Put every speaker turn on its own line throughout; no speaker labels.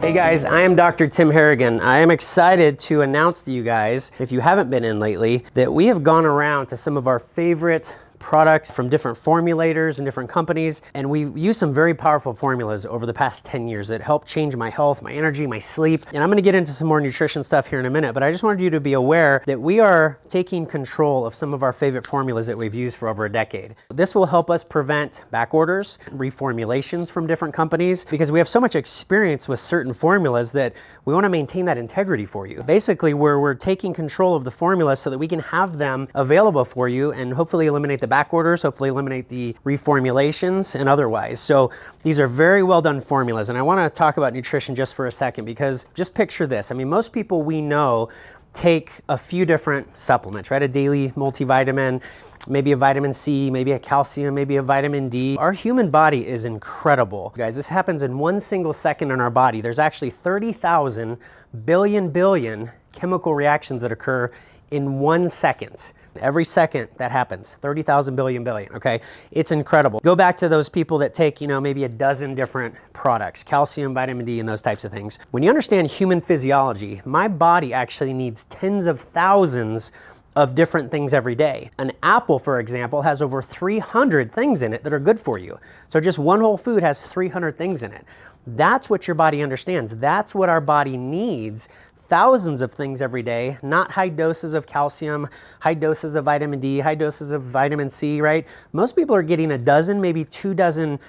Hey guys, I am Dr. Tim Harrigan. I am excited to announce to you guys, if you haven't been in lately, that we have gone around to some of our favorite products from different formulators and different companies, and we've used some very powerful formulas over the past 10 years that helped change my health, my energy, my sleep. And I'm gonna get into some more nutrition stuff here in a minute, but I just wanted you to be aware that we are taking control of some of our favorite formulas that we've used for over a decade. This will help us prevent back orders, reformulations from different companies, because we have so much experience with certain formulas that we wanna maintain that integrity for you. Basically, we're taking control of the formulas so that we can have them available for you and hopefully eliminate the back orders, hopefully eliminate the reformulations and otherwise. So these are very well done formulas. And I want to talk about nutrition just for a second, because just picture this. I mean, most people we know take a few different supplements, right? A daily multivitamin, maybe a vitamin C, maybe a calcium, maybe a vitamin D. Our human body is incredible. Guys, this happens in 1 single second in our body. There's actually 30,000 billion chemical reactions that occur in 1 second. Every second that happens, 30,000 billion, okay? It's incredible. Go back to those people that take, maybe a dozen different products, calcium, vitamin D, and those types of things. When you understand human physiology, my body actually needs tens of thousands of different things every day. An apple, for example, has over 300 things in it that are good for you. So just one whole food has 300 things in it. That's what your body understands. That's what our body needs. Thousands of things every day, not high doses of calcium, high doses of vitamin D, high doses of vitamin C, right? Most people are getting a dozen, maybe 2 dozen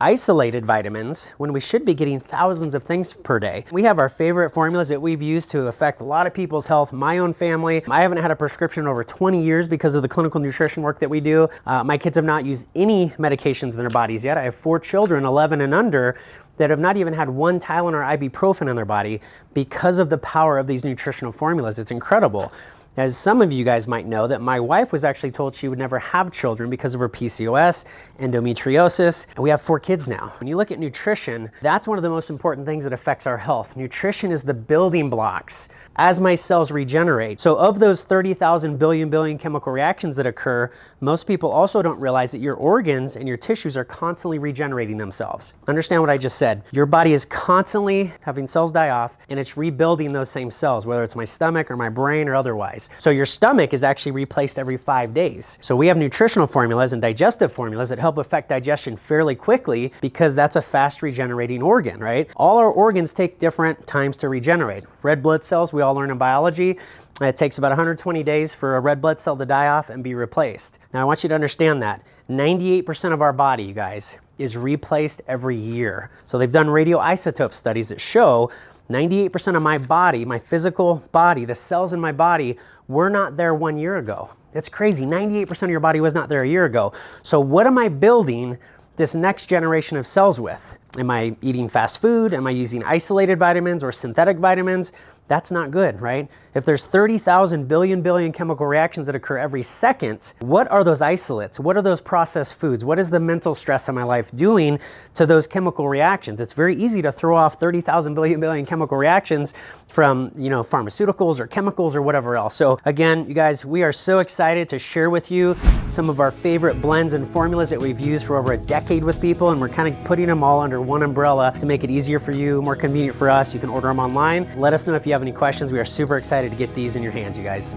isolated vitamins when we should be getting thousands of things per day. We have our favorite formulas that we've used to affect a lot of people's health, my own family. I haven't had a prescription in over 20 years because of the clinical nutrition work that we do. My kids have not used any medications in their bodies yet. I have 4 children, 11 and under, that have not even had one Tylenol or ibuprofen in their body because of the power of these nutritional formulas. It's incredible. As some of you guys might know, that my wife was actually told she would never have children because of her PCOS, endometriosis, and we have 4 kids now. When you look at nutrition, that's one of the most important things that affects our health. Nutrition is the building blocks as my cells regenerate. So of those 30,000 billion chemical reactions that occur, most people also don't realize that your organs and your tissues are constantly regenerating themselves. Understand what I just said. Your body is constantly having cells die off, and it's rebuilding those same cells, whether it's my stomach or my brain or otherwise. So your stomach is actually replaced every 5 days. So we have nutritional formulas and digestive formulas that help affect digestion fairly quickly, because that's a fast regenerating organ, right? All our organs take different times to regenerate. Red blood cells, we all learn in biology, it takes about 120 days for a red blood cell to die off and be replaced. Now I want you to understand that 98% of our body, you guys, is replaced every year. So they've done radioisotope studies that show 98% of my body, my physical body, the cells in my body, were not there 1 year ago. That's crazy. 98% of your body was not there a year ago. So what am I building this next generation of cells with? Am I eating fast food? Am I using isolated vitamins or synthetic vitamins? That's not good, right? If there's 30,000 billion chemical reactions that occur every second, what are those isolates? What are those processed foods? What is the mental stress in my life doing to those chemical reactions? It's very easy to throw off 30,000 billion chemical reactions from, pharmaceuticals or chemicals or whatever else. So again, you guys, we are so excited to share with you some of our favorite blends and formulas that we've used for over a decade with people, and we're kind of putting them all under one umbrella to make it easier for you, more convenient for us. You can order them online. Let us know if you have any questions. We are super excited to get these in your hands, you guys.